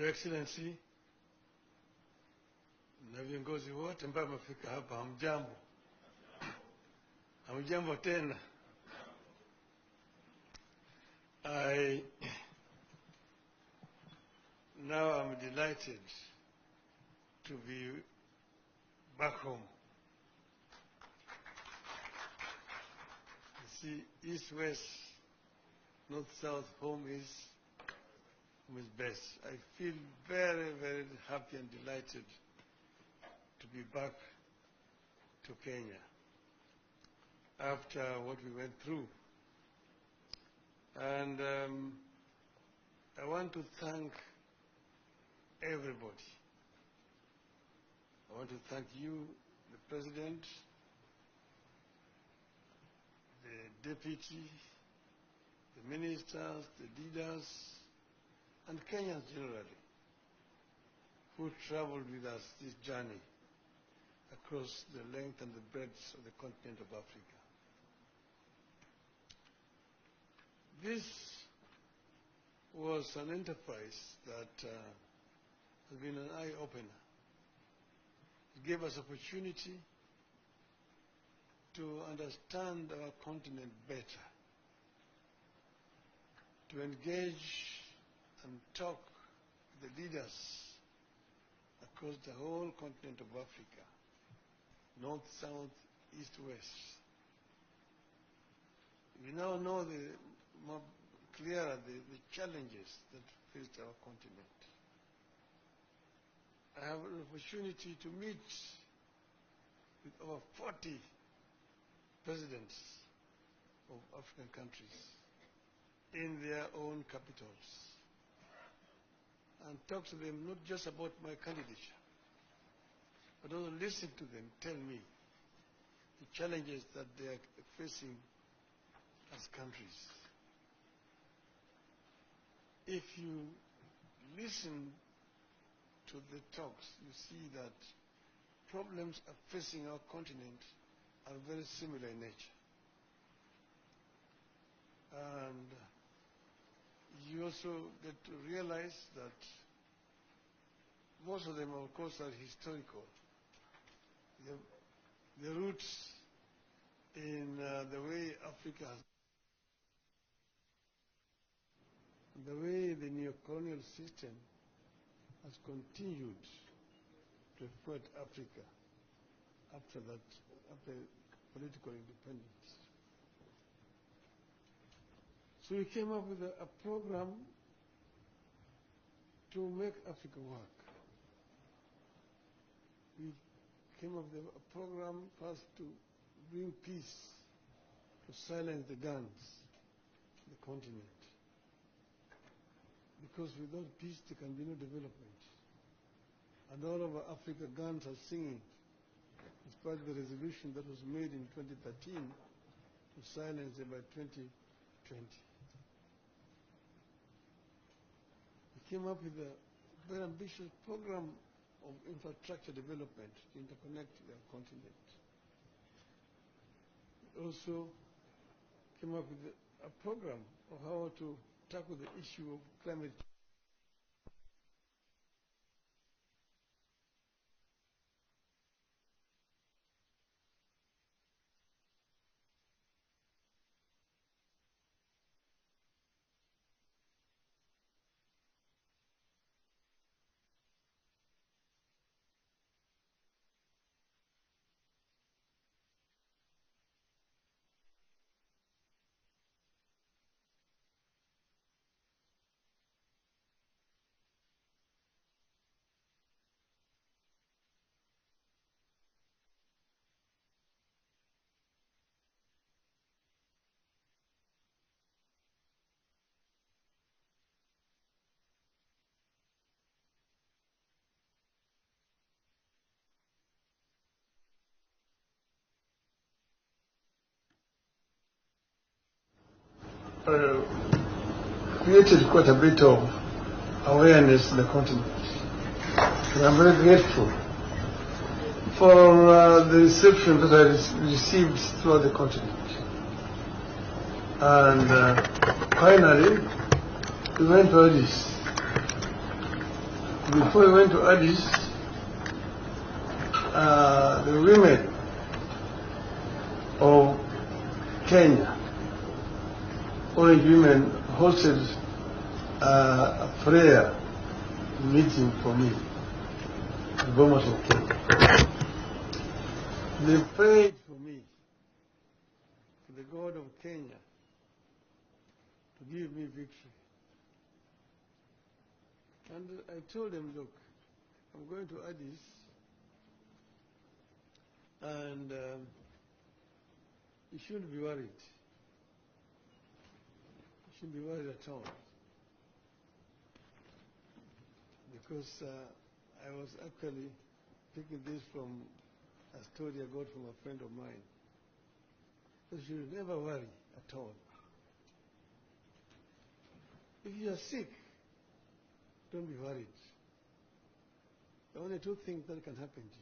Your Excellency, na viongozi wote ambao wamefika hapa, hamjambo. Hamjambo tena. Now I'm delighted to be back home. You see, east, west, north, south, home is best. I feel very, very happy and delighted to be back to Kenya after what we went through. And I want to thank everybody. I want to thank you, the President, the Deputy, the Ministers, the leaders, and Kenyans generally, who traveled with us this journey across the length and the breadth of the continent of Africa. This was an enterprise that has been an eye-opener. It gave us opportunity to understand our continent better, to engage and talk with the leaders across the whole continent of Africa, north, south, east, west. We now know more clearer the challenges that faced our continent. I have an opportunity to meet with over 40 presidents of African countries in their own capitals, and talk to them not just about my candidature, but also listen to them tell me the challenges that they are facing as countries. If you listen to the talks, you see that problems are facing our continent are very similar in nature. And you also get to realize that most of them, of course, are historical. The roots in the way Africa has, the way the neo-colonial system has continued to exploit Africa after political independence. So we came up with a program to make Africa work. We came up with a program first to bring peace, to silence the guns in the continent. Because without peace there can be no development. And all over Africa guns are singing, despite the resolution that was made in 2013 to silence them by 2020. We came up with a very ambitious program of infrastructure development to interconnect the continent. We also came up with a program of how to tackle the issue of climate change. Created quite a bit of awareness in the continent. And I'm very grateful for the reception that I received throughout the continent. And finally, we went to Addis before we went to Addis, the women of Kenya, orange women, hosted a prayer meeting for me, the Bomas of Kenya. They prayed for me, for the God of Kenya to give me victory. And I told them, look, I'm going to Addis, and you shouldn't be worried. You shouldn't be worried at all. Because I was actually taking this from a story I got from a friend of mine. So you should never worry at all. If you are sick, don't be worried. There are only two things that can happen to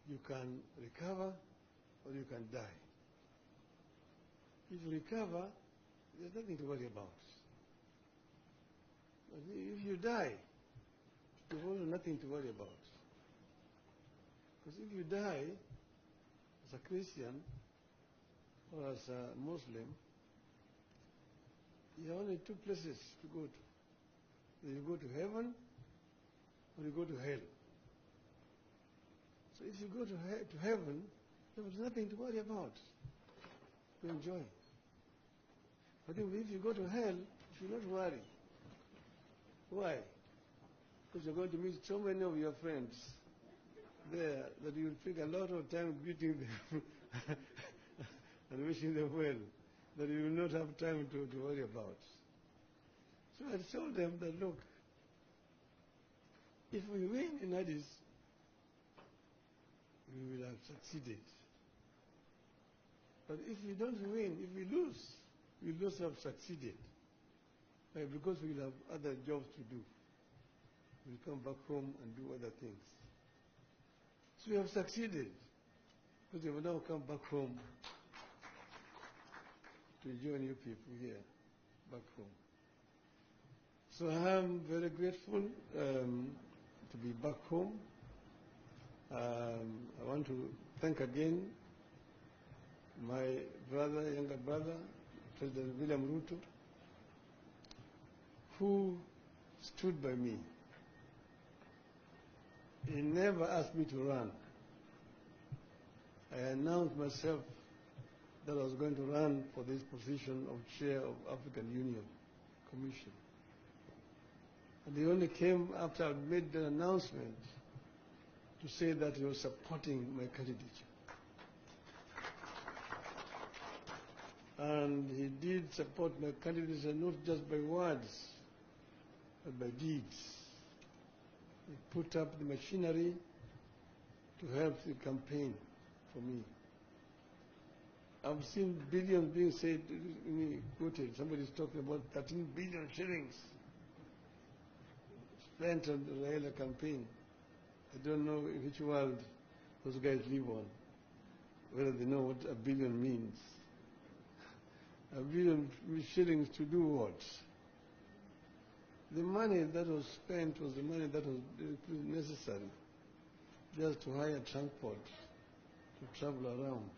you. You can recover or you can die. If you recover, there's nothing to worry about. But if you die, there's also nothing to worry about. Because if you die as a Christian or as a Muslim, you have only two places to go to. You go to heaven or you go to hell. So if you go to heaven, there is nothing to worry about, to enjoy. But if you go to hell, you should not worry. Why? Because you're going to meet so many of your friends there that you'll take a lot of time greeting them and wishing them well, that you will not have time to worry about. So I told them that, look, if we win in Addis, we will have succeeded. But if we don't win, if we lose, we will not have succeeded. Because we will have other jobs to do. We'll come back home and do other things. So we have succeeded, because we will now come back home to join you people here, back home. So I am very grateful to be back home. I want to thank again my brother, younger brother, President William Ruto, who stood by me. He never asked me to run. I announced myself that I was going to run for this position of chair of African Union Commission. And he only came after I made the announcement to say that he was supporting my candidature. And he did support my candidature not just by words, but by deeds. He put up the machinery to help the campaign for me. I've seen billions being said, quoted. Somebody's talking about 13 billion shillings spent on the Raila campaign. I don't know in which world those guys live on, whether they know what a billion means. A billion shillings to do what? The money that was spent was the money that was necessary just to hire transport, to travel around.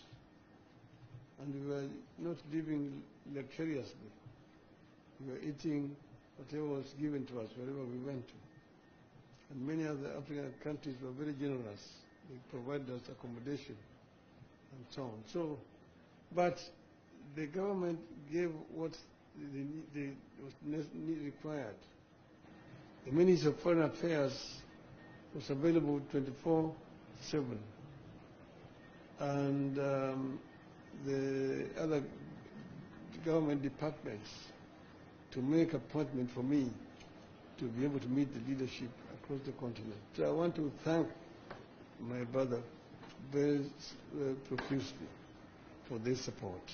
And we were not living luxuriously. We were eating whatever was given to us wherever we went to. And many other African countries were very generous. They provided us accommodation and so on. So, but the government gave what was required. The Ministry of Foreign Affairs was available 24/7. And the other government departments to make appointment for me to be able to meet the leadership across the continent. So I want to thank my brother very profusely for this support.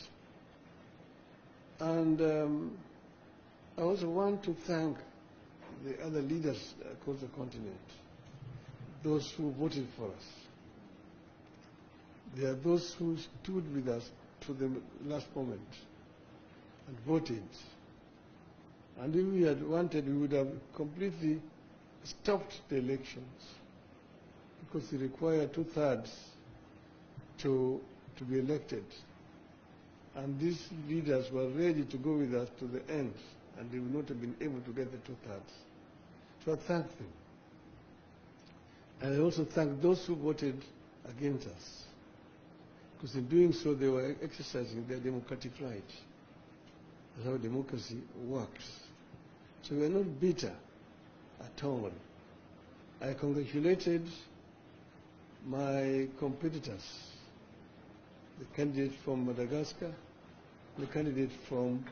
And I also want to thank the other leaders across the continent, those who voted for us. There are those who stood with us to the last moment and voted. And if we had wanted, we would have completely stopped the elections, because it required 2/3 to be elected. And these leaders were ready to go with us to the end, and they would not have been able to get the 2/3. So I thank them. And I also thank those who voted against us, because in doing so they were exercising their democratic right. That's how democracy works. So we are not bitter at all. I congratulated my competitors, the candidate from Madagascar, the candidate from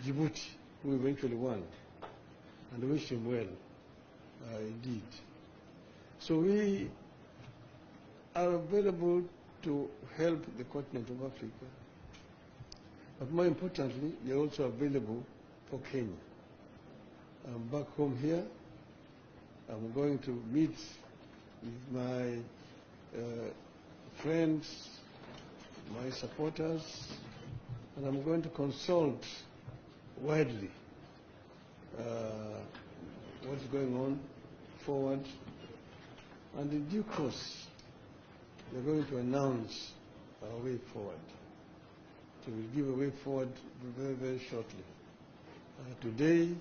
Djibouti, who eventually won, and I wish him well, indeed. So we are available to help the continent of Africa, but more importantly, we are also available for Kenya. I'm back home here. I'm going to meet with my friends, my supporters, and I'm going to consult widely what's going on forward. And in due course, we're going to announce our way forward. So we'll give a way forward very, very shortly. Today,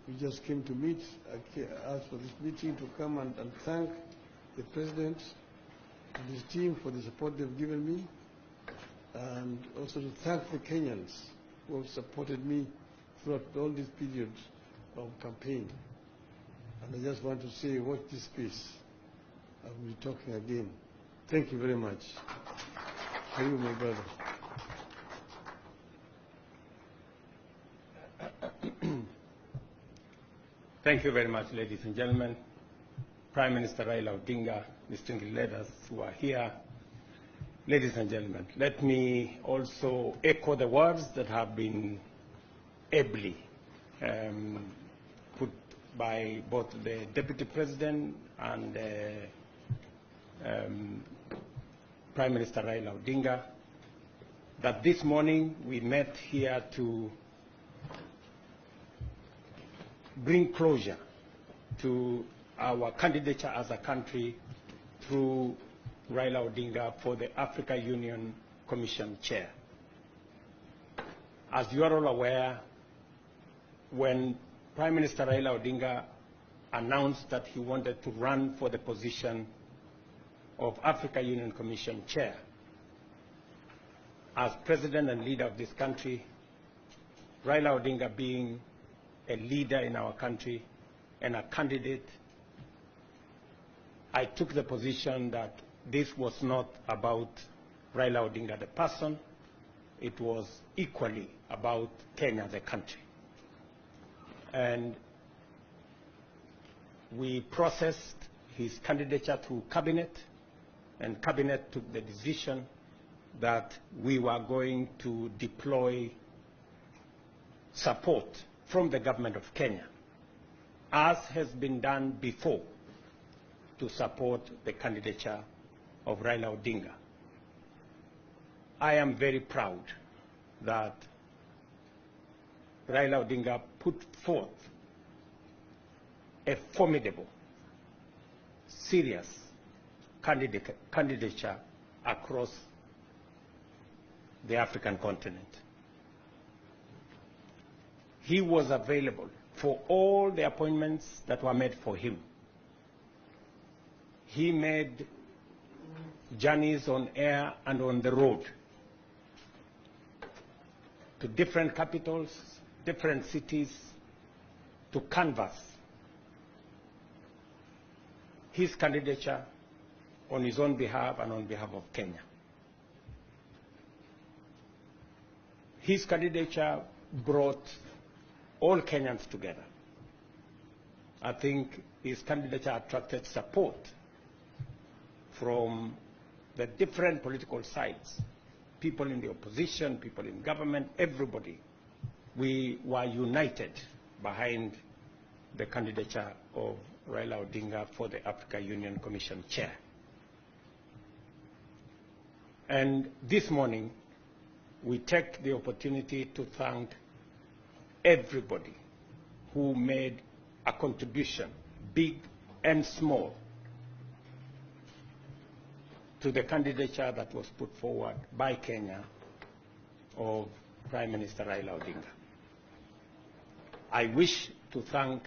we just came to meet. I asked for this meeting to come and thank the President and his team for the support they've given me, and also to thank the Kenyans who have supported me throughout all this period of campaign. And I just want to say, watch this space. I will be talking again. Thank you very much. Thank you, my brother. Thank you very much, ladies and gentlemen. Prime Minister Raila Odinga, distinguished leaders who are here, ladies and gentlemen, let me also echo the words that have been ably put by both the Deputy President and Prime Minister Raila Odinga, that this morning we met here to bring closure to our candidature as a country through Raila Odinga for the Africa Union Commission Chair. As you are all aware, when Prime Minister Raila Odinga announced that he wanted to run for the position of Africa Union Commission Chair, as President and leader of this country, Raila Odinga being a leader in our country and a candidate, I took the position that this was not about Raila Odinga the person, it was equally about Kenya the country. And we processed his candidature through Cabinet, and Cabinet took the decision that we were going to deploy support from the government of Kenya, as has been done before, to support the candidature of Raila Odinga. I am very proud that Raila Odinga put forth a formidable, serious candidature across the African continent. He was available for all the appointments that were made for him. He made journeys on air and on the road to different capitals, different cities, to canvass his candidature on his own behalf and on behalf of Kenya. His candidature brought all Kenyans together. I think his candidature attracted support from the different political sides, people in the opposition, people in government, everybody. We were united behind the candidature of Raila Odinga for the Africa Union Commission Chair. And this morning, we take the opportunity to thank everybody who made a contribution, big and small, to the candidature that was put forward by Kenya of Prime Minister Raila Odinga. I wish to thank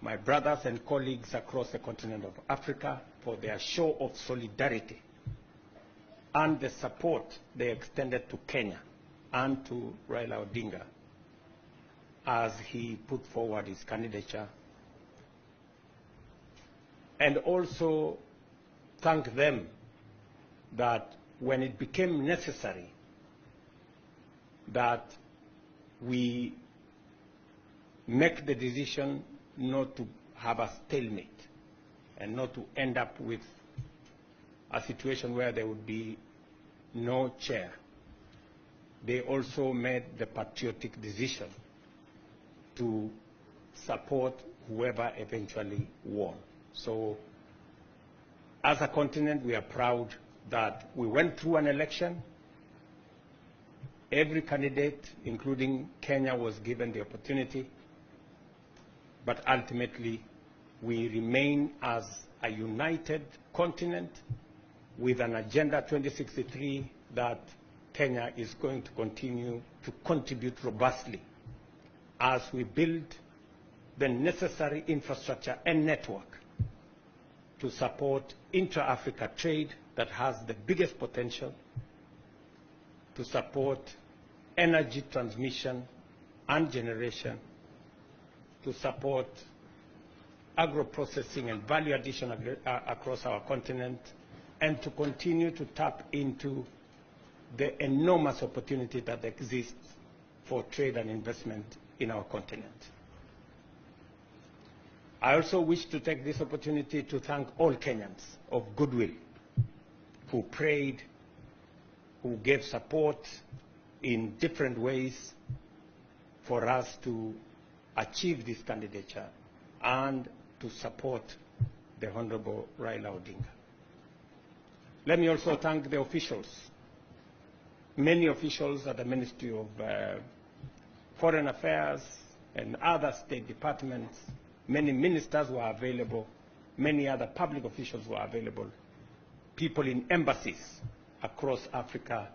my brothers and colleagues across the continent of Africa for their show of solidarity and the support they extended to Kenya and to Raila Odinga as he put forward his candidature. And also thank them that when it became necessary that we make the decision not to have a stalemate and not to end up with a situation where there would be no chair, they also made the patriotic decision to support whoever eventually won. So as a continent, we are proud that we went through an election. Every candidate, including Kenya, was given the opportunity, but ultimately we remain as a united continent with an Agenda 2063 that Kenya is going to continue to contribute robustly as we build the necessary infrastructure and network to support intra-Africa trade that has the biggest potential, to support energy transmission and generation, to support agro-processing and value addition across our continent, and to continue to tap into the enormous opportunity that exists for trade and investment in our continent. I also wish to take this opportunity to thank all Kenyans of goodwill who prayed, who gave support in different ways for us to achieve this candidature and to support the Honorable Raila Odinga. Let me also thank the officials, many officials at the Ministry of Foreign Affairs and other state departments. Many ministers were available, many other public officials were available. People in embassies across Africa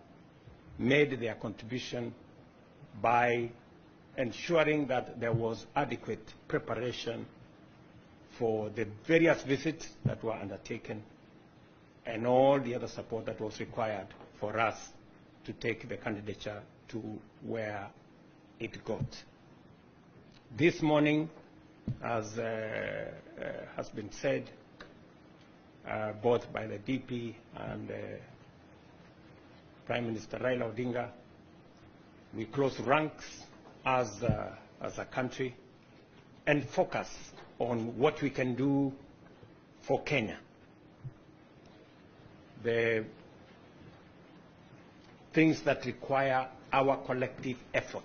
made their contribution by ensuring that there was adequate preparation for the various visits that were undertaken and all the other support that was required for us to take the candidature to where it got. This morning, as has been said, both by the DP and Prime Minister Raila Odinga, we close ranks as a country and focus on what we can do for Kenya. The things that require our collective effort.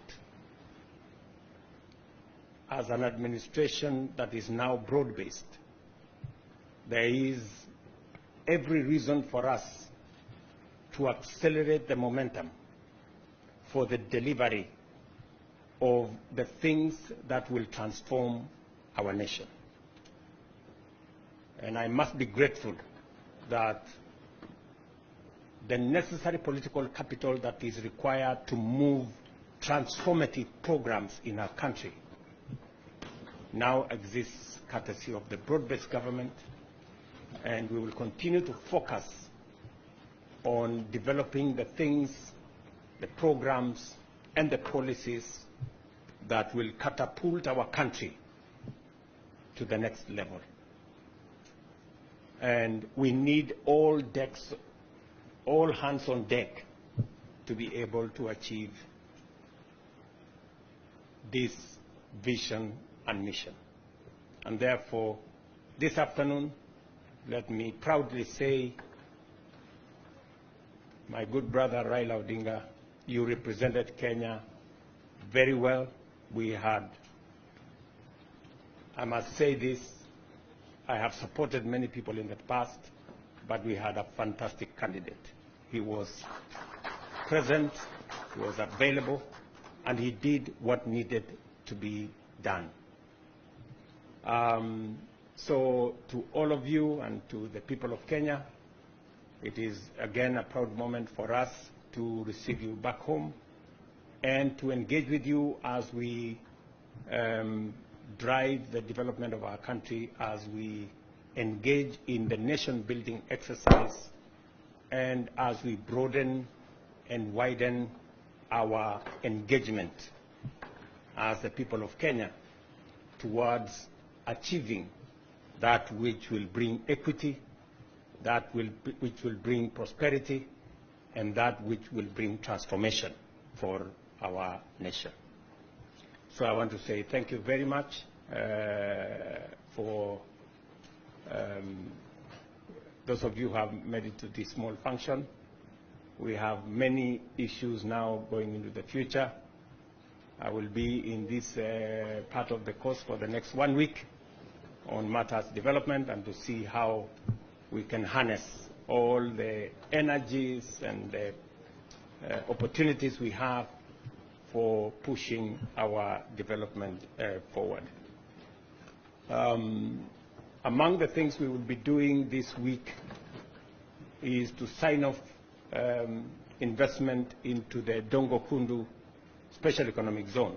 As an administration that is now broad-based, there is every reason for us to accelerate the momentum for the delivery of the things that will transform our nation. And I must be grateful that the necessary political capital that is required to move transformative programs in our country now exists courtesy of the broad-based government, and we will continue to focus on developing the things, the programs, and the policies that will catapult our country to the next level. And we need all hands on deck to be able to achieve this vision and mission. And therefore, this afternoon, let me proudly say, my good brother Raila Odinga, you represented Kenya very well. We had, I must say this, I have supported many people in the past, but we had a fantastic candidate. He was present, He was available, and he did what needed to be done. So to all of you and to the people of Kenya, it is again a proud moment for us to receive you back home and to engage with you as we drive the development of our country, as we engage in the nation-building exercise, and as we broaden and widen our engagement as the people of Kenya towards achieving that which will bring equity, which will bring prosperity, and that which will bring transformation for our nation. So I want to say thank you very much for those of you who have made it to this small function. We have many issues now going into the future. I will be in this part of the course for the next 1 week on matters development and to see how we can harness all the energies and the opportunities we have for pushing our development forward. Among the things we will be doing this week is to sign off investment into the Dongo Kundu Special Economic Zone.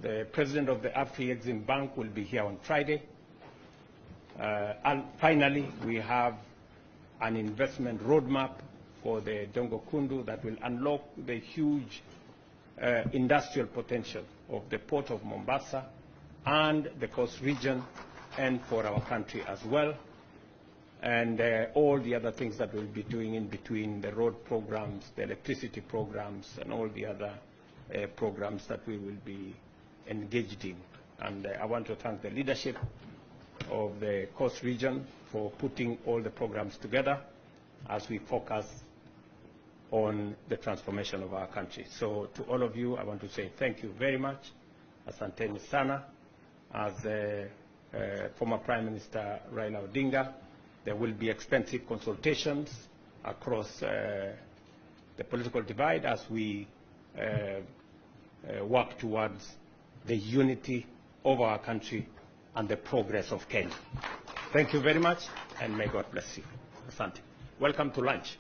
The president of the Afri-Exim Bank will be here on Friday. And finally, we have an investment roadmap for the Dongo Kundu that will unlock the huge industrial potential of the port of Mombasa and the coast region, and for our country as well, and all the other things that we'll be doing in between, the road programs, the electricity programs, and all the other programs that we will be engaged in. And I want to thank the leadership of the coast region for putting all the programs together as we focus on the transformation of our country. So to all of you, I want to say thank you very much. Asanteni sana. As former Prime Minister Raila Odinga, there will be extensive consultations across the political divide as we work towards the unity of our country and the progress of Kenya. Thank you very much, and may God bless you. Asante. Welcome to lunch.